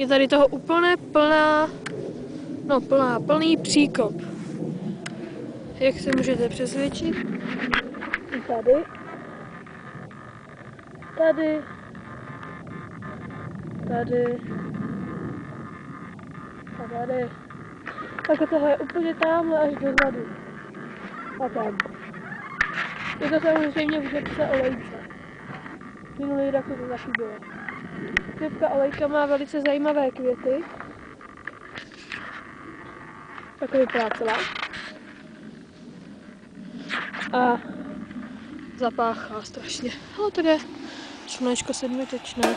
Je tady toho úplně plný příkop. Jak se můžete přesvědčit? I tady. Tady. Tady. A tady. Tak toho je úplně tamhle až dozadu. A tam. Je to samozřejmě v řepce olejce. Minulý rok to taky bylo. Řepka olejka má velice zajímavé květy. Tak vypadá celá. A zapáchá strašně. Ale tady je slunečko sedmitečné.